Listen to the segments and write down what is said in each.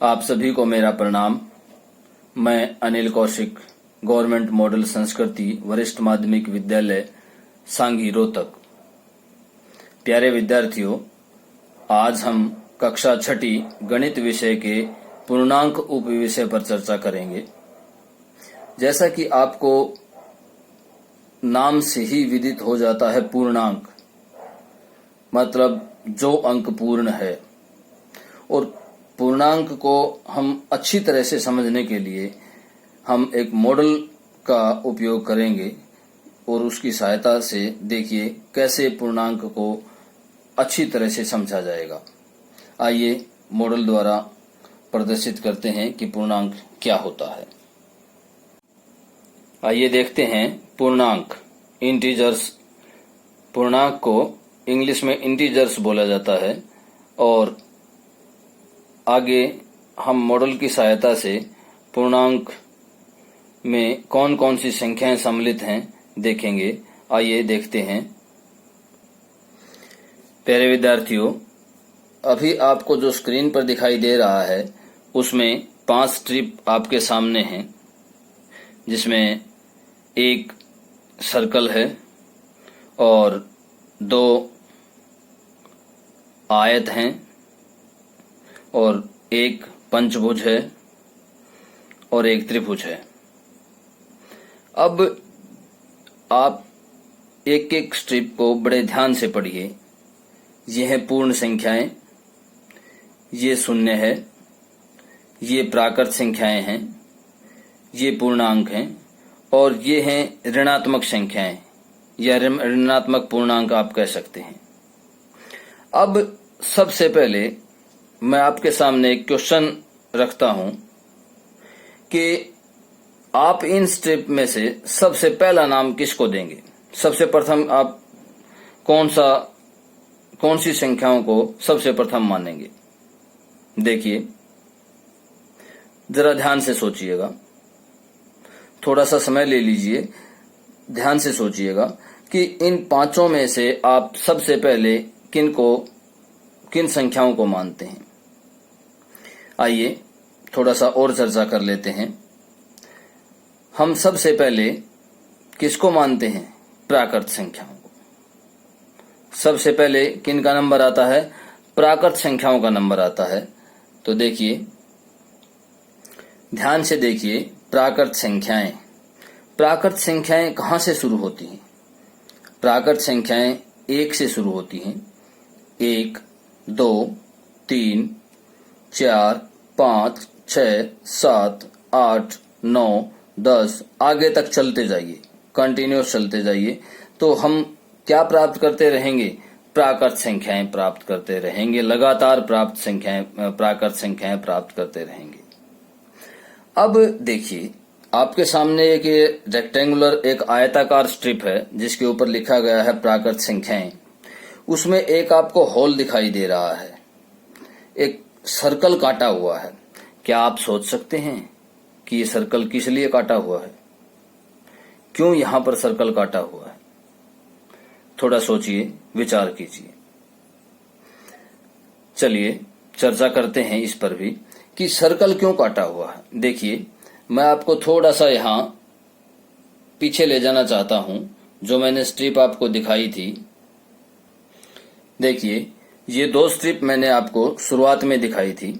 आप सभी को मेरा प्रणाम। मैं अनिल कौशिक, गवर्नमेंट मॉडल संस्कृति वरिष्ठ माध्यमिक विद्यालय सांगी रोहतक। प्यारे विद्यार्थियों, आज हम कक्षा 6 गणित विषय के पूर्णांक उपविषय पर चर्चा करेंगे। जैसा कि आपको नाम से ही विदित हो जाता है, पूर्णांक मतलब जो अंक पूर्ण है। और पूर्णांक को हम अच्छी तरह से समझने के लिए हम एक मॉडल का उपयोग करेंगे और उसकी सहायता से देखिए कैसे पूर्णांक को अच्छी तरह से समझा जाएगा। आइए मॉडल द्वारा प्रदर्शित करते हैं कि पूर्णांक क्या होता है। आइए देखते हैं पूर्णांक, इंटीजर्स। पूर्णांक को इंग्लिश में इंटीजर्स बोला जाता है और आगे हम मॉडल की सहायता से पूर्णांक में कौन कौन सी संख्याएं सम्मिलित हैं देखेंगे। आइए देखते हैं। प्यारे विद्यार्थियों, अभी आपको जो स्क्रीन पर दिखाई दे रहा है उसमें 5 स्ट्रिप आपके सामने हैं, जिसमें एक सर्कल है और 2 आयत हैं और एक पंचभुज है और एक त्रिभुज है। अब आप एक एक स्ट्रिप को बड़े ध्यान से पढ़िए। ये है पूर्ण संख्याएं, ये शून्य है, ये प्राकृत संख्याएं हैं, ये पूर्णांक हैं और ये हैं ऋणात्मक संख्याएं या ऋणात्मक पूर्णांक आप कह सकते हैं। अब सबसे पहले मैं आपके सामने एक क्वेश्चन रखता हूं कि आप इन स्ट्रिप में से सबसे पहला नाम किसको देंगे। सबसे प्रथम आप कौन सी संख्याओं को सबसे प्रथम मानेंगे। देखिए, जरा ध्यान से सोचिएगा, थोड़ा सा समय ले लीजिए, ध्यान से सोचिएगा कि इन 5 में से आप सबसे पहले किन संख्याओं को मानते हैं। आइए थोड़ा सा और चर्चा कर लेते हैं। हम सबसे पहले किसको मानते हैं? प्राकृत संख्याओं को। सबसे पहले किन का नंबर आता है? प्राकृत संख्याओं का नंबर आता है। तो देखिए, ध्यान से देखिए, प्राकृत संख्याएं कहां से शुरू होती हैं? प्राकृत संख्याएं 1 से शुरू होती हैं। 1, 2, 3, 4, 5, 6, 7, 8, 9, 10 आगे तक चलते जाइए, कंटिन्यूस चलते जाइए। तो हम क्या प्राप्त करते रहेंगे? प्राकृत संख्याएं प्राप्त करते रहेंगे, लगातार प्राकृत संख्याएं प्राप्त करते रहेंगे। अब देखिए, आपके सामने एक रेक्टेंगुलर, एक आयताकार स्ट्रिप है जिसके ऊपर लिखा गया है प्राकृत संख्याएं। उसमें एक आपको होल दिखाई दे रहा है, एक सर्कल काटा हुआ है। क्या आप सोच सकते हैं कि ये सर्कल किस लिए काटा हुआ है? क्यों यहां पर सर्कल काटा हुआ है? थोड़ा सोचिए, विचार कीजिए। चलिए चर्चा करते हैं इस पर भी कि सर्कल क्यों काटा हुआ है। देखिए, मैं आपको थोड़ा सा यहां पीछे ले जाना चाहता हूं। जो मैंने स्ट्रिप आपको दिखाई थी, देखिए, ये 2 स्ट्रिप मैंने आपको शुरुआत में दिखाई थी,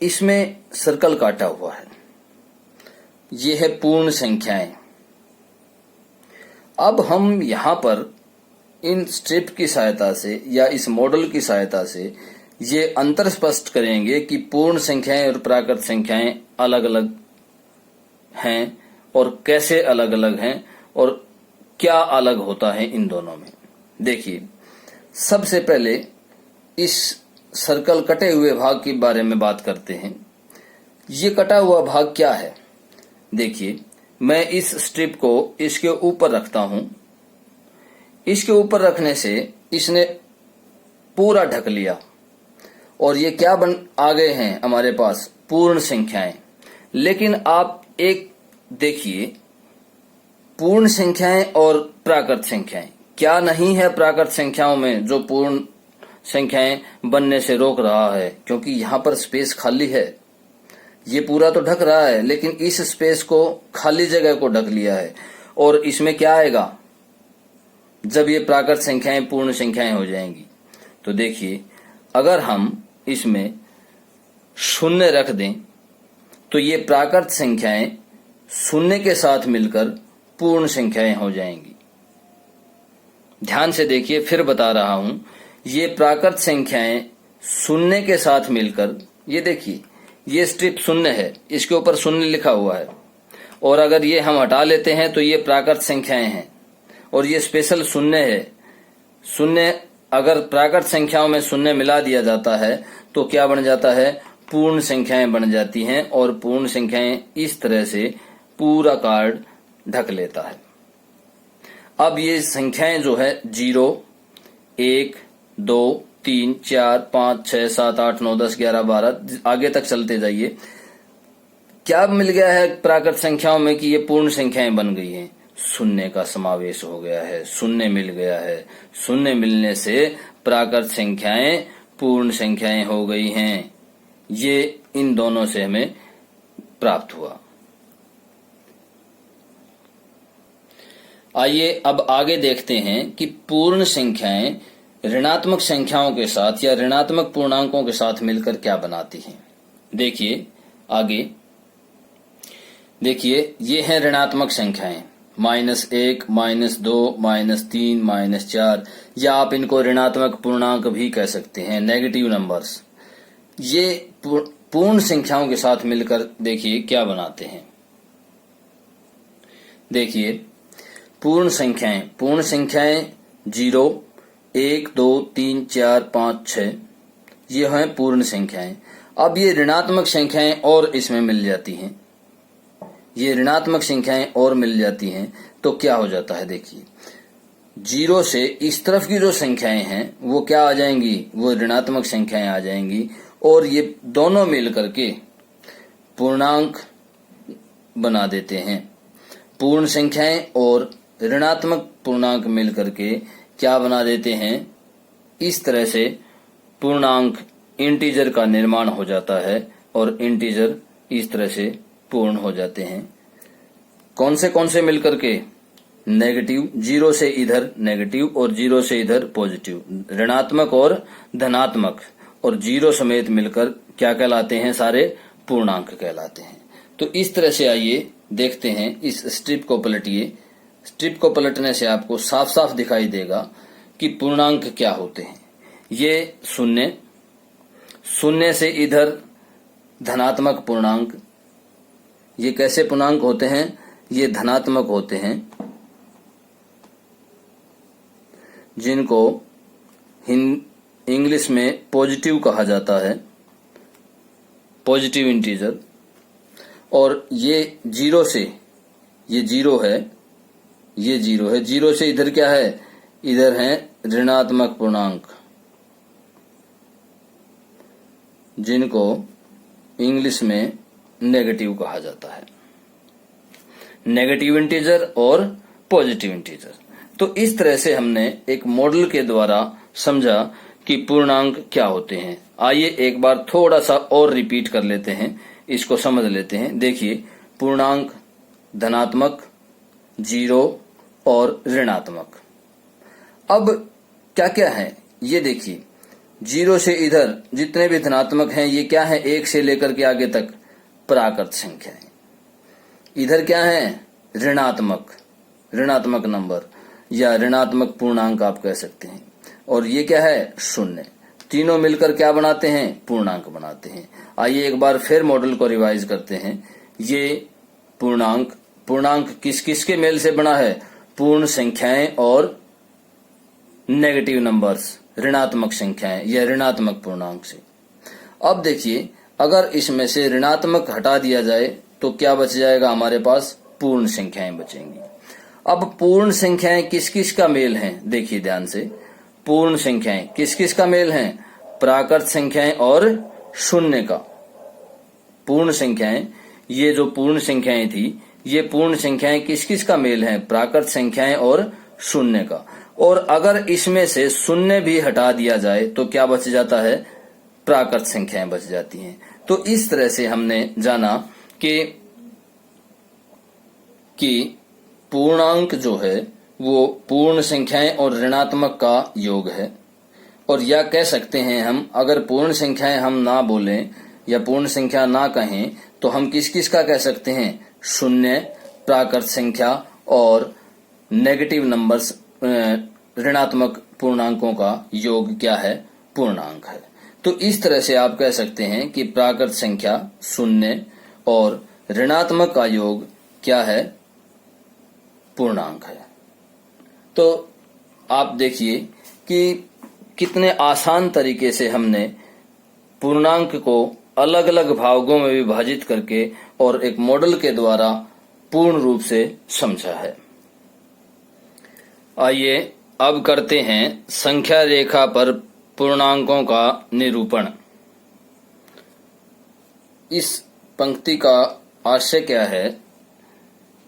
इसमें सर्कल काटा हुआ है। ये है पूर्ण संख्याएं। अब हम यहां पर इन स्ट्रिप की सहायता से या इस मॉडल की सहायता से ये अंतर स्पष्ट करेंगे कि पूर्ण संख्याएं और प्राकृत संख्याएं अलग अलग हैं और कैसे अलग अलग हैं और क्या अलग होता है इन दोनों में। देखिए, सबसे पहले इस सर्कल कटे हुए भाग के बारे में बात करते हैं। ये कटा हुआ भाग क्या है? देखिए, मैं इस स्ट्रिप को इसके ऊपर रखता हूं। इसके ऊपर रखने से इसने पूरा ढक लिया और ये क्या आ गए हैं हमारे पास? पूर्ण संख्याएं। लेकिन आप एक देखिए, पूर्ण संख्याएं और प्राकृत संख्याएं क्या नहीं है? प्राकृत संख्याओं में जो पूर्ण संख्याएं बनने से रोक रहा है, क्योंकि यहाँ पर स्पेस खाली है। ये पूरा तो ढक रहा है, लेकिन इस स्पेस को, खाली जगह को ढक लिया है। और इसमें क्या आएगा जब ये प्राकृत संख्याएं पूर्ण संख्याएं हो जाएंगी? तो देखिए, अगर हम इसमें शून्य रख दें तो ये प्राकृत संख्याएं शून्य के साथ मिलकर पूर्ण संख्याएं हो जाएंगी। ध्यान से देखिए, फिर बता रहा हूं, ये प्राकृत संख्याएं शून्य के साथ मिलकर, ये देखिए ये स्ट्रिप शून्य है, इसके ऊपर शून्य लिखा हुआ है, और अगर ये हम हटा लेते हैं तो ये प्राकृत संख्याएं हैं, और ये स्पेशल शून्य है। शून्य, अगर प्राकृत संख्याओं में शून्य मिला दिया जाता है तो क्या बन जाता है? पूर्ण संख्याएं बन जाती हैं, और पूर्ण संख्याएं इस तरह से पूरा कार्ड ढक लेता है। अब ये संख्याएं जो है 0, 1, 2, 3, 4, 5, 6, 7, 8, 9, 10, 11, 12 आगे तक चलते जाइए। क्या मिल गया है प्राकृत संख्याओं में कि ये पूर्ण संख्याएं बन गई हैं? शून्य का समावेश हो गया है, शून्य मिल गया है। शून्य मिलने से प्राकृत संख्याएं पूर्ण संख्याएं हो गई हैं। ये इन दोनों से हमें प्राप्त हुआ। आइए अब आगे देखते हैं कि पूर्ण संख्याएं ऋणात्मक संख्याओं के साथ या ऋणात्मक पूर्णांकों के साथ मिलकर क्या बनाती हैं। देखिए आगे, देखिए ये हैं ऋणात्मक संख्याएं, -1, -2, -3, -4, या आप इनको ऋणात्मक पूर्णांक भी कह सकते हैं, नेगेटिव नंबर्स। ये पूर्ण संख्याओं के साथ मिलकर देखिए क्या बनाते हैं। देखिए पूर्ण संख्याएं 0, 1, 2, 3, 4, 5, 6 ये हैं पूर्ण संख्याएं। अब ये ऋणात्मक संख्याएं और इसमें मिल जाती हैं, ये ऋणात्मक संख्याएं और मिल जाती हैं तो क्या हो जाता है? देखिए 0 से इस तरफ की जो संख्याएं हैं वो क्या आ जाएंगी? वो ऋणात्मक संख्याएं आ जाएंगी, और ये दोनों मिल करके पूर्णांक बना देते हैं। पूर्ण संख्याएं और ऋणात्मक पूर्णांक मिल करके क्या बना देते हैं? इस तरह से पूर्णांक इंटीजर का निर्माण हो जाता है, और इंटीजर इस तरह से पूर्ण हो जाते हैं। कौन से मिलकर के? नेगेटिव, 0 से इधर नेगेटिव और 0 से इधर पॉजिटिव, ऋणात्मक और धनात्मक, और 0 समेत मिलकर क्या कहलाते हैं? सारे पूर्णांक कहलाते हैं। तो इस तरह से आइए देखते हैं, इस स्ट्रिप को पलटिए। स्ट्रिप को पलटने से आपको साफ साफ दिखाई देगा कि पूर्णांक क्या होते हैं। ये शून्य से इधर धनात्मक पूर्णांक, ये कैसे पूर्णांक होते हैं? ये धनात्मक होते हैं, जिनको इंग्लिश में पॉजिटिव कहा जाता है, पॉजिटिव इंटीजर। और ये 0 से, ये 0 है, ये 0 है, 0 से इधर क्या है? इधर है ऋणात्मक पूर्णांक, जिनको इंग्लिश में नेगेटिव कहा जाता है, नेगेटिव इंटीजर और पॉजिटिव इंटीजर। तो इस तरह से हमने एक मॉडल के द्वारा समझा कि पूर्णांक क्या होते हैं। आइए एक बार थोड़ा सा और रिपीट कर लेते हैं, इसको समझ लेते हैं। देखिए पूर्णांक धनात्मक, 0 और ऋणात्मक। अब क्या क्या है ये देखिए, 0 से इधर जितने भी धनात्मक हैं ये क्या है? 1 से लेकर के आगे तक प्राकृत संख्या है। इधर क्या है? ऋणात्मक नंबर या ऋणात्मक पूर्णांक आप कह सकते हैं। और ये क्या है? 0। तीनों मिलकर क्या बनाते हैं? पूर्णांक बनाते हैं। आइए एक बार फिर मॉडल को रिवाइज करते हैं। ये पूर्णांक किस किस के मेल से बना है? पूर्ण संख्याएं और नेगेटिव नंबर्स, ऋणात्मक संख्याएं या ऋणात्मक पूर्णांक से। अब देखिए, अगर इसमें से ऋणात्मक हटा दिया जाए तो क्या बच जाएगा हमारे पास? पूर्ण संख्याएं बचेंगी। अब पूर्ण संख्याएं किस किस का मेल है? देखिए ध्यान से, पूर्ण संख्याएं किस किस का मेल है? प्राकृत संख्याएं और शून्य का। पूर्ण संख्याएं, ये जो पूर्ण संख्याएं थी, ये पूर्ण संख्याएं किस किस का मेल है? प्राकृत संख्याएं और शून्य का। और अगर इसमें से शून्य भी हटा दिया जाए तो क्या बच जाता है? प्राकृत संख्याएं बच जाती हैं। तो इस तरह से हमने जाना कि पूर्णांक जो है वो पूर्ण संख्याएं और ऋणात्मक का योग है। और या कह सकते हैं हम, अगर पूर्ण संख्याएं हम ना बोलें या पूर्ण संख्या ना कहें तो हम किस किस का कह सकते हैं? शून्य, प्राकृत संख्या और नेगेटिव नंबर्स, ऋणात्मक पूर्णांकों का योग क्या है? पूर्णांक है। तो इस तरह से आप कह सकते हैं कि प्राकृत संख्या शून्य और ऋणात्मक का योग क्या है? पूर्णांक है। तो आप देखिए कि कितने आसान तरीके से हमने पूर्णांक को अलग अलग भागों में विभाजित करके और एक मॉडल के द्वारा पूर्ण रूप से समझा है। आइए अब करते हैं संख्या रेखा पर पूर्णांकों का निरूपण। इस पंक्ति का आशय क्या है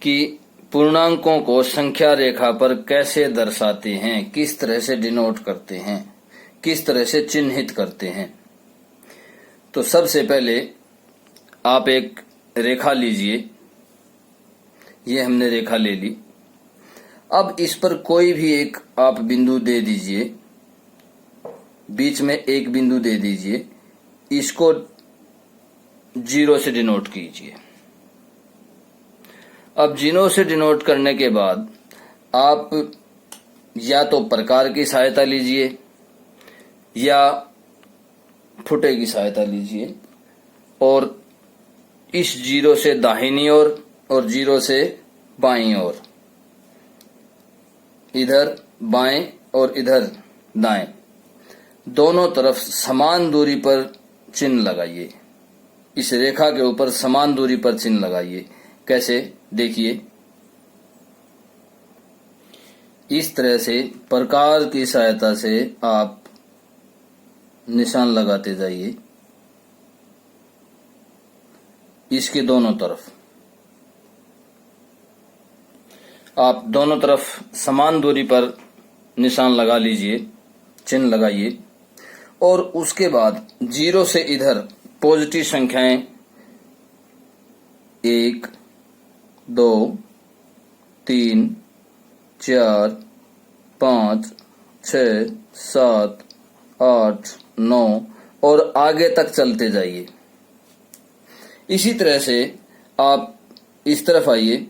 कि पूर्णांकों को संख्या रेखा पर कैसे दर्शाते हैं, किस तरह से डिनोट करते हैं, किस तरह से चिन्हित करते हैं। तो सबसे पहले आप एक रेखा लीजिए। ये हमने रेखा ले ली। अब इस पर कोई भी एक आप बिंदु दे दीजिए, बीच में एक बिंदु दे दीजिए, इसको 0 से डिनोट कीजिए। अब 0 से डिनोट करने के बाद आप या तो प्रकार की सहायता लीजिए या फुटे की सहायता लीजिए और इस 0 से दाहिनी ओर और 0 से बाईं ओर, इधर बाएं और इधर दाएं, दोनों तरफ समान दूरी पर चिन्ह लगाइए। इस रेखा के ऊपर समान दूरी पर चिन्ह लगाइए। कैसे? देखिए, इस तरह से प्रकार की सहायता से आप निशान लगाते जाइए इसके दोनों तरफ। आप दोनों तरफ समान दूरी पर निशान लगा लीजिए, चिन्ह लगाइए। और उसके बाद 0 से इधर पॉजिटिव संख्याएं 1, 2, 3, 4, 5, 6, 7, 8, 9 और आगे तक चलते जाइए। इसी तरह से आप इस तरफ आइए,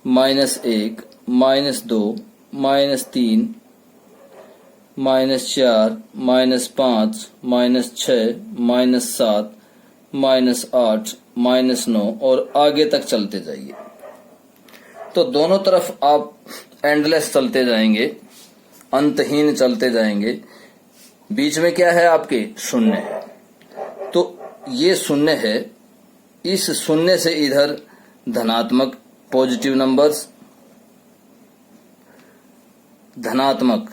-1, -2, -3, -4, -5, -6, -7, -8, -9 और आगे तक चलते जाइए। तो दोनों तरफ आप एंडलेस चलते जाएंगे, अंतहीन चलते जाएंगे। बीच में क्या है? आपके शून्य है। तो ये शून्य है। इस शून्य से इधर धनात्मक पॉजिटिव नंबर्स, धनात्मक,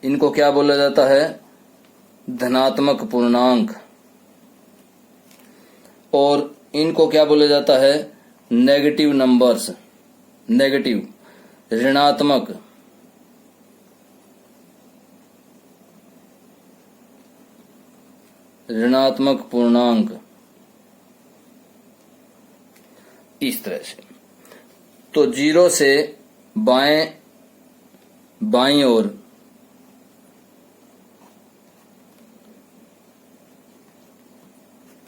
इनको क्या बोला जाता है? धनात्मक पूर्णांक। और इनको क्या बोला जाता है? नेगेटिव नंबर्स, नेगेटिव, ऋणात्मक। ऋणात्मक पूर्णांक। इस तरह से तो 0 से बाईं ओर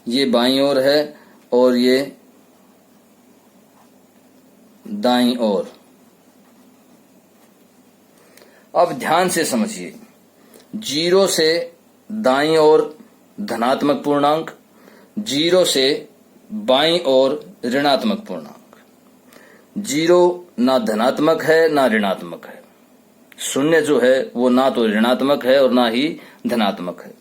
ये बाईं ओर है और ये दाईं ओर। अब ध्यान से समझिए, 0 से दाईं ओर धनात्मक पूर्णांक, 0 से बाईं ओर ऋणात्मक पूर्णांक। 0 ना धनात्मक है ना ऋणात्मक है। शून्य जो है वो ना तो ऋणात्मक है और ना ही धनात्मक है।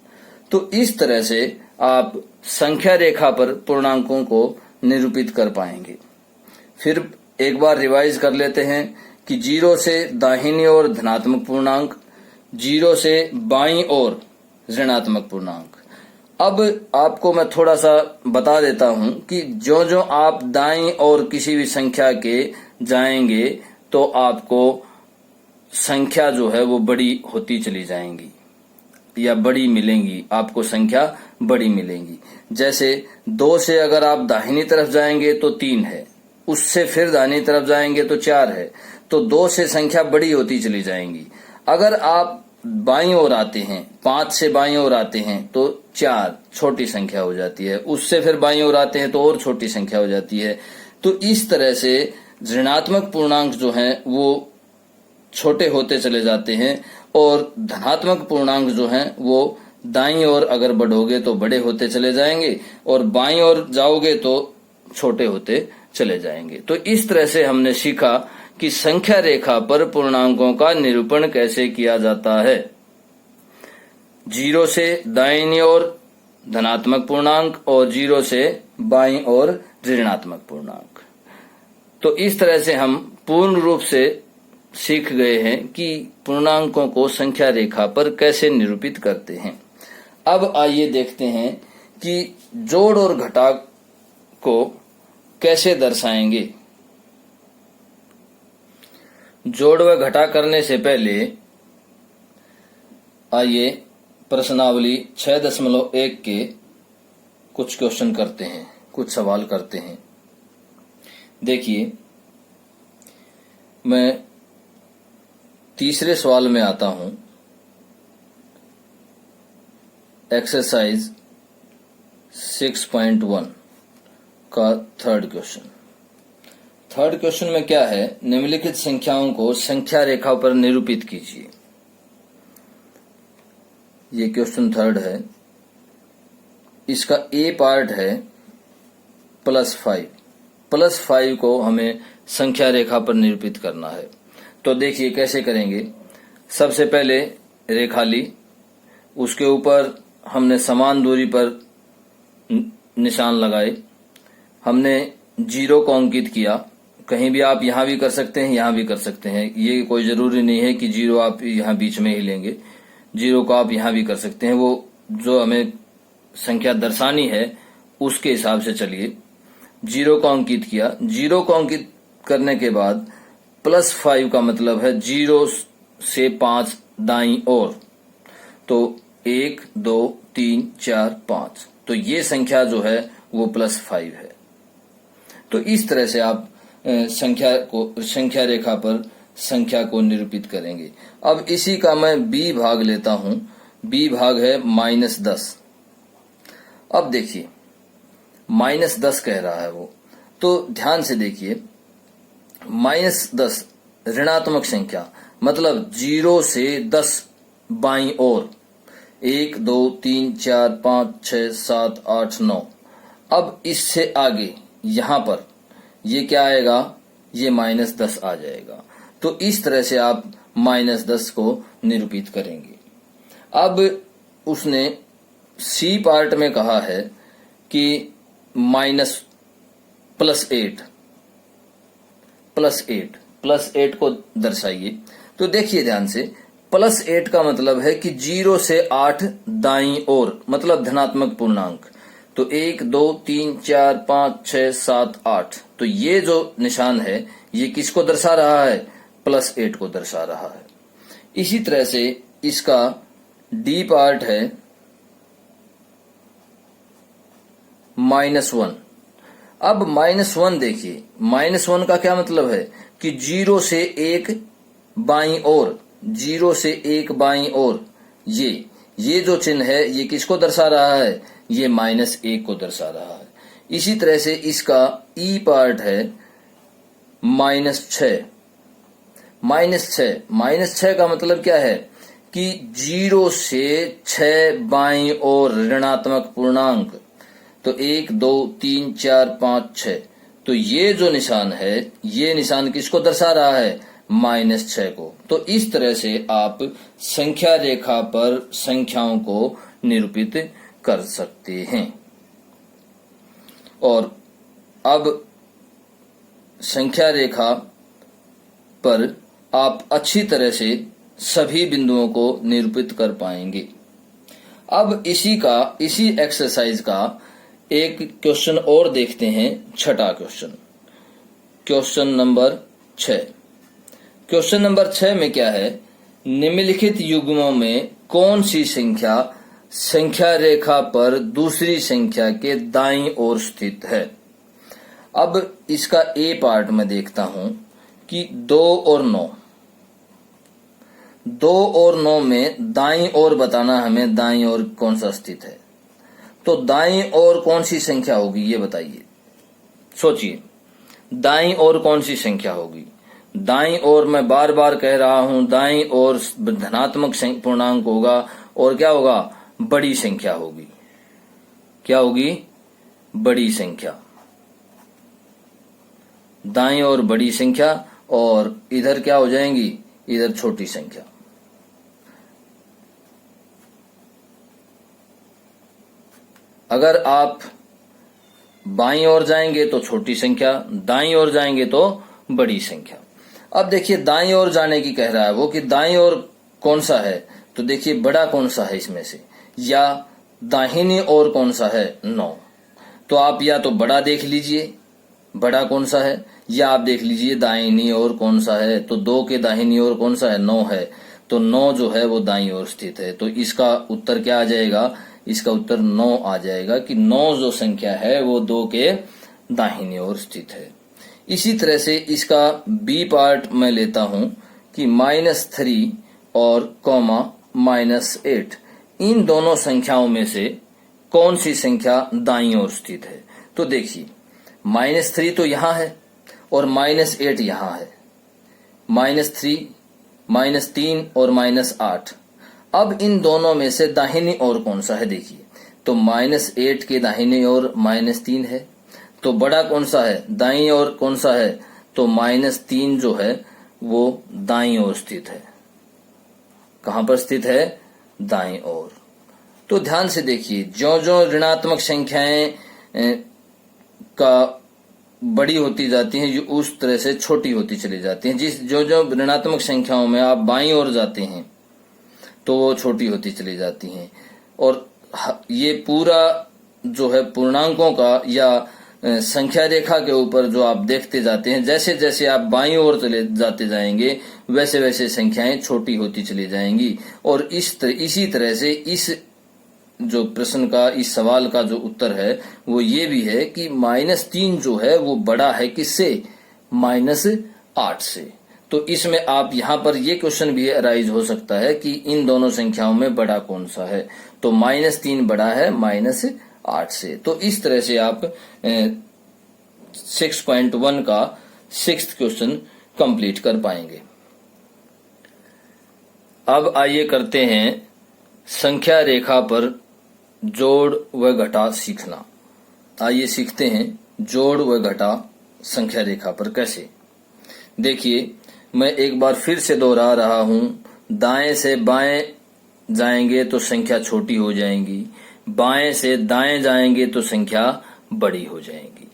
तो इस तरह से आप संख्या रेखा पर पूर्णांकों को निरूपित कर पाएंगे। फिर एक बार रिवाइज कर लेते हैं कि 0 से दाहिनी ओर धनात्मक पूर्णांक, 0 से बाईं ओर ऋणात्मक पूर्णांक। अब आपको मैं थोड़ा सा बता देता हूं कि जो जो आप दाईं और किसी भी संख्या के जाएंगे तो आपको संख्या जो है वो बड़ी होती चली जाएंगी या बड़ी मिलेंगी, आपको संख्या बड़ी मिलेंगी। जैसे 2 से अगर आप दाहिनी तरफ जाएंगे तो 3 है, उससे फिर दाहिनी तरफ जाएंगे तो 4 है, तो 2 से संख्या बड़ी होती चली जाएंगी। अगर आप बाईं ओर आते हैं, 5 से बाईं ओर आते हैं तो 4 छोटी संख्या हो जाती है, उससे फिर बाईं ओर आते हैं तो और छोटी संख्या हो जाती है। तो इस तरह से ऋणात्मक पूर्णांक जो हैं वो छोटे होते चले जाते हैं और धनात्मक पूर्णांक जो हैं वो दाईं ओर अगर बढ़ोगे तो बड़े होते चले जाएंगे और बाईं ओर जाओगे तो छोटे होते चले जाएंगे। तो इस तरह से हमने सीखा कि संख्या रेखा पर पूर्णांकों का निरूपण कैसे किया जाता है। 0 से दाईं ओर धनात्मक पूर्णांक और 0 से बाईं ओर ऋणात्मक पूर्णांक। तो इस तरह से हम पूर्ण रूप से सीख गए हैं कि पूर्णांकों को संख्या रेखा पर कैसे निरूपित करते हैं। अब आइए देखते हैं कि जोड़ और घटा को कैसे दर्शाएंगे। जोड़ व घटा करने से पहले आइए प्रश्नावली 6.1 के कुछ क्वेश्चन करते हैं, कुछ सवाल करते हैं। देखिए, मैं तीसरे सवाल में आता हूं। एक्सरसाइज 6.1 का थर्ड क्वेश्चन। थर्ड क्वेश्चन में क्या है, निम्नलिखित संख्याओं को संख्या रेखा पर निरूपित कीजिए। ये क्वेश्चन थर्ड है। इसका ए पार्ट है +5। +5 को हमें संख्या रेखा पर निरूपित करना है। तो देखिए कैसे करेंगे। सबसे पहले रेखा ली, उसके ऊपर हमने समान दूरी पर निशान लगाए, हमने 0 को अंकित किया। कहीं भी आप यहां भी कर सकते हैं, यहां भी कर सकते हैं, ये कोई जरूरी नहीं है कि 0 आप यहां बीच में ही लेंगे। 0 को आप यहां भी कर सकते हैं, वो जो हमें संख्या दर्शानी है उसके हिसाब से चलिए। 0 को अंकित किया। 0 को अंकित करने के बाद +5 का मतलब है 0 से 5 दाईं ओर, तो 1 2 3 4 5, तो ये संख्या जो है वो +5 है। तो इस तरह से आप संख्या रेखा पर संख्या को निरूपित करेंगे। अब इसी का मैं B भाग लेता हूं। B भाग है -10। अब देखिए -10 कह रहा है वो, तो ध्यान से देखिए। -10 ऋणात्मक संख्या, मतलब 0 से 10 बाईं ओर, 1 2 3 4 5 6 7 8 9। अब इससे आगे यहां पर ये क्या आएगा, ये -10 आ जाएगा। तो इस तरह से आप -10 को निरूपित करेंगे। अब उसने सी पार्ट में कहा है कि +8 को दर्शाइए। तो देखिए ध्यान से, +8 का मतलब है कि 0 से 8 दाईं ओर, मतलब धनात्मक पूर्णांक। तो 1 2 3 4 5 6 7 8, तो ये जो निशान है ये किसको दर्शा रहा है, +8 को दर्शा रहा है। इसी तरह से इसका डी पार्ट है -1। अब -1 देखिए, -1 का क्या मतलब है कि 0 से 1 बाईं ओर, 0 से 1 बाईं ओर, ये जो चिन्ह है ये किसको दर्शा रहा है, ये -1 को दर्शा रहा है। इसी तरह से इसका ई पार्ट है -6। -6 का मतलब क्या है कि 0 से 6 बाईं ओर ऋणात्मक पूर्णांक, तो 1 2 3 4 5 6, तो ये जो निशान है ये निशान किसको दर्शा रहा है, -6 को। तो इस तरह से आप संख्या रेखा पर संख्याओं को निरूपित कर सकते हैं। और अब संख्या रेखा पर आप अच्छी तरह से सभी बिंदुओं को निरूपित कर पाएंगे। अब इसी एक्सरसाइज का एक क्वेश्चन और देखते हैं, छठा क्वेश्चन नंबर 6। क्वेश्चन नंबर 6 में क्या है, निम्नलिखित युग्मों में कौन सी संख्या रेखा पर दूसरी संख्या के दाईं ओर स्थित है। अब इसका ए पार्ट में देखता हूं कि 2 और 9 में दाईं ओर बताना, हमें दाईं ओर कौन सा स्थित है। तो दाईं ओर कौन सी संख्या होगी ये बताइए, सोचिए, दाईं ओर कौन सी संख्या होगी। दाईं ओर मैं बार बार कह रहा हूं, दाईं ओर धनात्मक पूर्णांक होगा और क्या होगा, बड़ी संख्या होगी। क्या होगी, बड़ी संख्या। दाईं ओर बड़ी संख्या और इधर क्या हो जाएंगी, इधर छोटी संख्या। अगर आप बाईं ओर जाएंगे तो छोटी संख्या, दाईं ओर जाएंगे तो बड़ी संख्या। अब देखिए दाईं ओर जाने की कह रहा है वो कि दाईं ओर कौन सा है, तो देखिए बड़ा कौन सा है इसमें से, या दाहिनी ओर कौन सा है, 9। तो आप या तो बड़ा देख लीजिए, बड़ा कौन सा है, या आप देख लीजिए दाहिनी ओर कौन सा है। तो 2 के दाहिनी ओर कौन सा है, 9 है। तो 9 जो है वो दाईं ओर स्थित है। तो इसका उत्तर क्या आ जाएगा, इसका उत्तर 9 आ जाएगा कि 9 जो संख्या है वो 2 के दाहिनी ओर स्थित है। इसी तरह से इसका बी पार्ट मैं लेता हूं कि -3 और -8, इन दोनों संख्याओं में से कौन सी संख्या दाईं ओर स्थित है। तो देखिए -3 तो यहां है और -8 यहां है, -3 और -8। अब इन दोनों में से दाहिनी ओर कौन सा है, देखिए, तो -8 के दाहिनी ओर -3 है। तो बड़ा कौन सा है, दाईं ओर कौन सा है, तो -3 जो है वो दाईं ओर स्थित है। कहां पर स्थित है, दाईं ओर। तो ध्यान से देखिए, जो ऋणात्मक संख्याएं का बड़ी होती जाती हैं, जो उस तरह से छोटी होती चली जाती हैं। जो ऋणात्मक संख्याओं में आप बाईं ओर जाते हैं तो वो छोटी होती चली जाती हैं। और ये पूरा जो है पूर्णांकों का या संख्या रेखा के ऊपर जो आप देखते जाते हैं, जैसे जैसे आप बाईं ओर चले जाते जाएंगे वैसे वैसे संख्याएं छोटी होती चली जाएंगी। और इसी तरह से इस जो प्रश्न का, इस सवाल का जो उत्तर है वो ये भी है कि -3 जो है वो बड़ा है किससे, -8 से। तो इसमें आप यहाँ पर ये क्वेश्चन भी अराइज हो सकता है कि इन दोनों संख्याओं में बड़ा कौन सा है। तो -3 बड़ा है -8 से। तो इस तरह से आप 6.1 का 6th क्वेश्चन कंप्लीट कर पाएंगे। अब आइए करते हैं संख्या रेखा पर जोड़ व घटा सीखना। आइए सीखते हैं जोड़ व घटा संख्या रेखा पर कैसे। देखिए मैं एक बार फिर से दोहरा रहा हूं, दाएं से बाएं जाएंगे तो संख्या छोटी हो जाएंगी, बाएं से दाएं जाएंगे तो संख्या बड़ी हो जाएगी।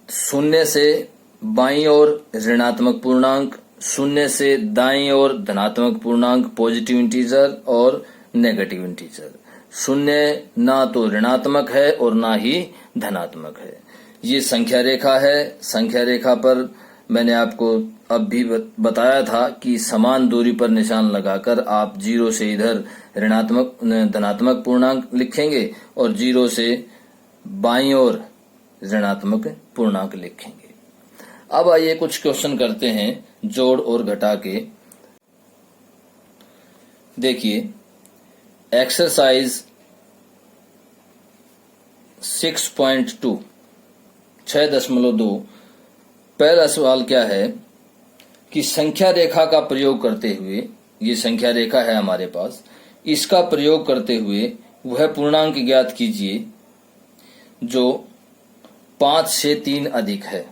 शून्य से बाईं ओर ऋणात्मक पूर्णांक, शून्य से दाईं ओर धनात्मक पूर्णांक, पॉजिटिव इंटीजर और नेगेटिव इंटीजर। शून्य ना तो ऋणात्मक है और ना ही धनात्मक है। ये संख्या रेखा है। संख्या रेखा पर मैंने आपको अब भी बताया था कि समान दूरी पर निशान लगाकर आप 0 से इधर धनात्मक पूर्णांक लिखेंगे और 0 से बाईं ओर ऋणात्मक पूर्णांक लिखेंगे। अब आइए कुछ क्वेश्चन करते हैं जोड़ और घटा के। देखिए एक्सरसाइज 6.2 6.2 पहला सवाल क्या है कि संख्या रेखा का प्रयोग करते हुए, ये संख्या रेखा है हमारे पास, इसका प्रयोग करते हुए वह पूर्णांक ज्ञात कीजिए जो 5 से 3 अधिक है।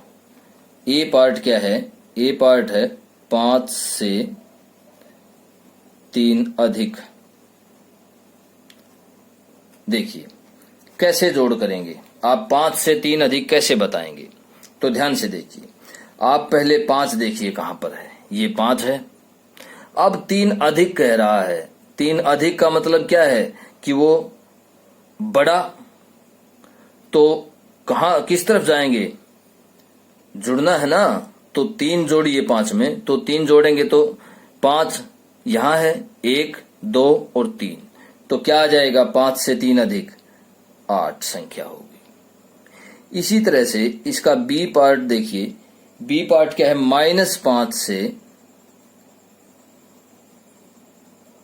ए पार्ट क्या है, ए पार्ट है 5 से 3 अधिक। देखिए कैसे जोड़ करेंगे, आप 5 से 3 अधिक कैसे बताएंगे। तो ध्यान से देखिए, आप पहले 5 देखिए कहां पर है, ये 5 है। अब 3 अधिक कह रहा है 3 अधिक का मतलब क्या है कि वो बड़ा, तो कहां किस तरफ जाएंगे, जुड़ना है ना। तो 3 जोड़िए 5 में, तो 3 जोड़ेंगे तो 5 यहां है, 1 2 और 3, तो क्या आ जाएगा, 5 से 3 अधिक 8 संख्या होगी। इसी तरह से इसका बी पार्ट देखिए, बी पार्ट क्या है, -5 से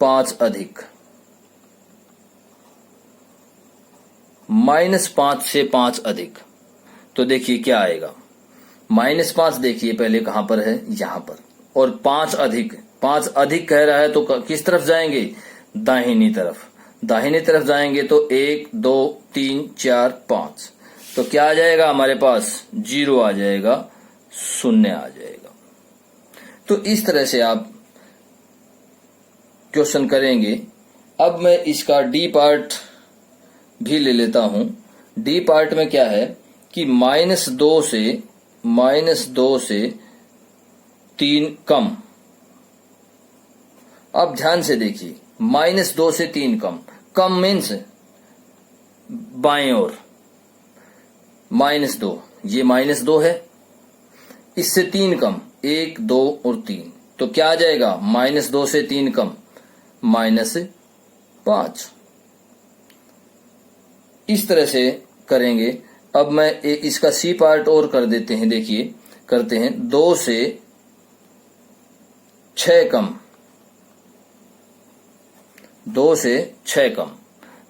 5 अधिक, -5 से 5 अधिक, तो देखिए क्या आएगा, -5 देखिए पहले कहां पर है, यहां पर, और 5 अधिक, 5 अधिक कह रहा है तो किस तरफ जाएंगे, दाहिनी तरफ, दाहिनी तरफ जाएंगे तो 1 2 3 4 5, तो क्या आ जाएगा हमारे पास, 0 आ जाएगा, 0 आ जाएगा। तो इस तरह से आप क्वेश्चन करेंगे। अब मैं इसका डी पार्ट भी ले लेता हूं। डी पार्ट में क्या है कि -2 से 3 कम। अब ध्यान से देखिए, -2 से 3 कम, कम मीन्स बाएं ओर, -2, ये -2 है, इससे 3 कम, 1 2 और 3, तो क्या आ जाएगा, -2 से 3 कम -5। इस तरह से करेंगे। अब मैं इसका सी पार्ट और कर देते हैं, देखिए करते हैं, 2 से 6 कम, 2 से 6 कम,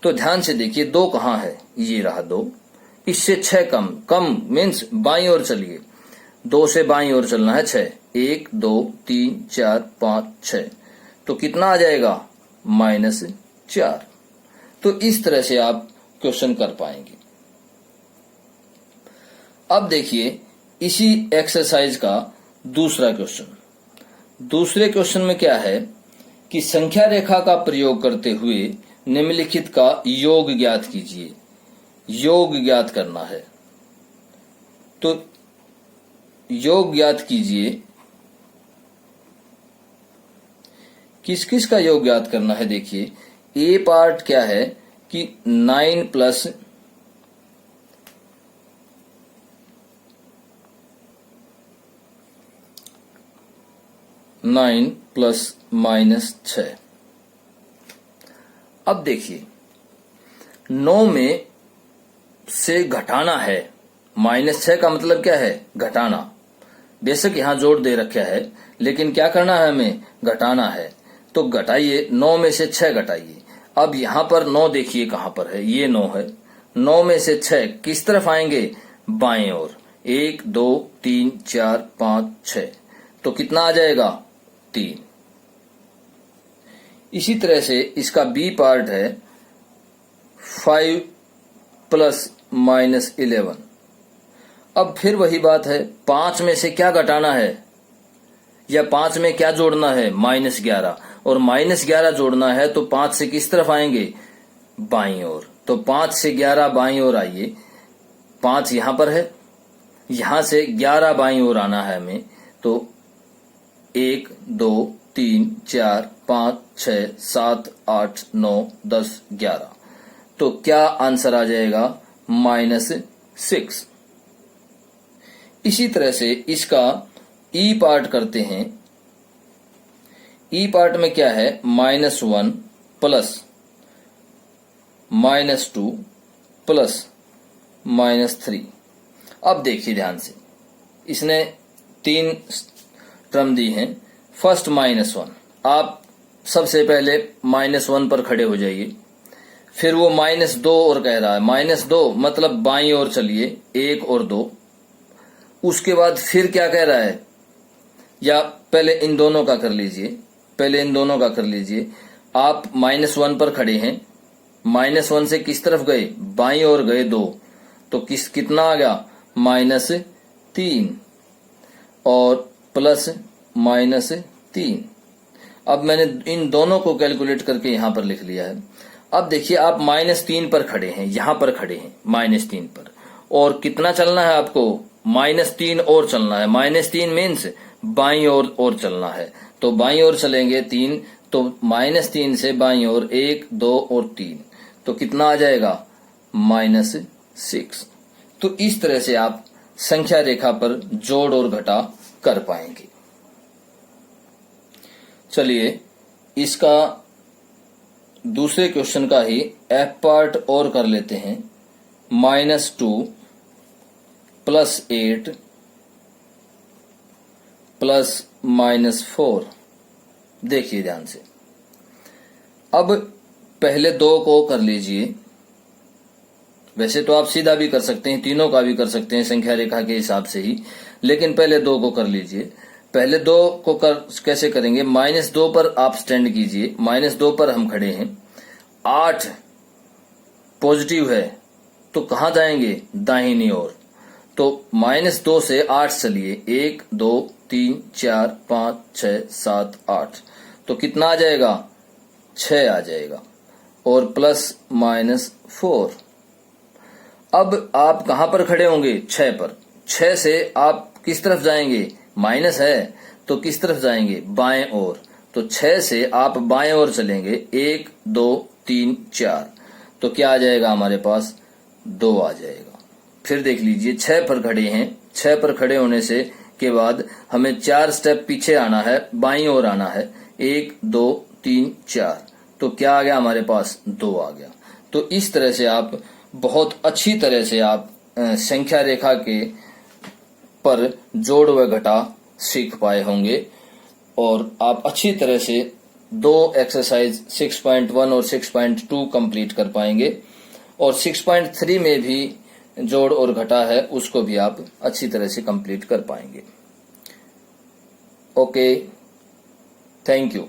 तो ध्यान से देखिए 2 कहां है, ये रहा 2, इससे 6 कम, कम मीन्स बाईं ओर चलिए, 2 से बाईं ओर चलना है, 6, 1 2 3 4 5 6, तो कितना आ जाएगा, -4। तो इस तरह से आप क्वेश्चन कर पाएंगे। अब देखिए इसी एक्सरसाइज का दूसरा क्वेश्चन। दूसरे क्वेश्चन में क्या है कि संख्या रेखा का प्रयोग करते हुए निम्नलिखित का योग ज्ञात कीजिए। योग ज्ञात करना है, तो योग ज्ञात कीजिए। किस किस का योग ज्ञात करना है, देखिए ए पार्ट क्या है कि 9 प्लस 9 प्लस -6। अब देखिए 9 में से घटाना है, -6 का मतलब क्या है, घटाना। बेशक यहां जोड़ दे रखा है, लेकिन क्या करना है, हमें घटाना है। तो घटाइए, 9 में से 6 घटाइए। अब यहां पर 9 देखिए कहां पर है, ये 9 है, 9 में से 6 किस तरफ आएंगे, बाएं ओर, 1 2 3 4 5 6, तो कितना आ जाएगा, 3। इसी तरह से इसका बी पार्ट है 5 प्लस -11। अब फिर वही बात है, 5 में से क्या घटाना है, या 5 में क्या जोड़ना है, -11, और -11 जोड़ना है तो 5 से किस तरफ आएंगे, बाईं ओर, तो 5 से 11 बाईं ओर आइए, 5 यहां पर है, यहां से 11 बाईं ओर आना है हमें, तो 1 2 3 4 5 6 7 8 9 10 11, तो क्या आंसर आ जाएगा, -6। इसी तरह से इसका ई पार्ट करते हैं। ई पार्ट में क्या है, -1 प्लस -2 प्लस -3। अब देखिए ध्यान से, इसने 3 टर्म दी हैं। फर्स्ट -1, आप सबसे पहले -1 पर खड़े हो जाइए, फिर वो -2 और कह रहा है, -2 मतलब बाईं ओर चलिए, 1 और 2, उसके बाद फिर क्या कह रहा है, या पहले इन दोनों का कर लीजिए, पहले इन दोनों का कर लीजिए। आप -1 पर खड़े हैं, -1 से किस तरफ गए, बाईं ओर गए 2, तो कितना आ गया, -3 और प्लस -3। अब मैंने इन दोनों को कैलकुलेट करके यहां पर लिख लिया है। अब देखिए आप -3 पर खड़े हैं, यहां पर खड़े हैं -3 पर, और कितना चलना है आपको, -3 और चलना है। -3 मीन्स बाईं ओर चलना है, तो बाईं ओर चलेंगे 3, तो -3 से बाईं ओर 1, 2 और 3, तो कितना आ जाएगा -6। तो इस तरह से आप संख्या रेखा पर जोड़ और घटा कर पाएंगे। चलिए इसका दूसरे क्वेश्चन का ही एफ पार्ट और कर लेते हैं। -2 + 8 + -4। देखिए ध्यान से, अब पहले 2 को कर लीजिए। वैसे तो आप सीधा भी कर सकते हैं, तीनों का भी कर सकते हैं संख्या रेखा के हिसाब से ही, लेकिन पहले 2 को कर लीजिए। पहले 2 को कैसे करेंगे, -2 पर आप स्टैंड कीजिए। -2 पर हम खड़े हैं। 8 पॉजिटिव है तो कहां जाएंगे, दाहिनी ओर। तो -2 से 8 चलिए, 1, 2, 3, 4, 5, 6, 7, 8, तो कितना आ जाएगा, 6 आ जाएगा। और +-4। अब आप कहां पर खड़े होंगे, 6 पर। 6 से आप किस तरफ जाएंगे, माइनस है तो किस तरफ जाएंगे, बाएं ओर। तो 6 से आप बाएं ओर चलेंगे, 1, 2, 3, 4, तो क्या आ जाएगा हमारे पास, 2 आ जाएगा। फिर देख लीजिए, 6 पर खड़े हैं। 6 पर खड़े होने से के बाद हमें 4 स्टेप पीछे आना है, बाईं ओर आना है। 1, 2, 3, 4, तो क्या आ गया हमारे पास, 2 आ गया। तो इस तरह से आप बहुत अच्छी तरह से आप संख्या रेखा के पर जोड़ व घटा सीख पाए होंगे, और आप अच्छी तरह से 2 एक्सरसाइज 6.1 और 6.2 कंप्लीट कर पाएंगे, और 6.3 में भी जोड़ और घटा है, उसको भी आप अच्छी तरह से कंप्लीट कर पाएंगे। Okay, thank you.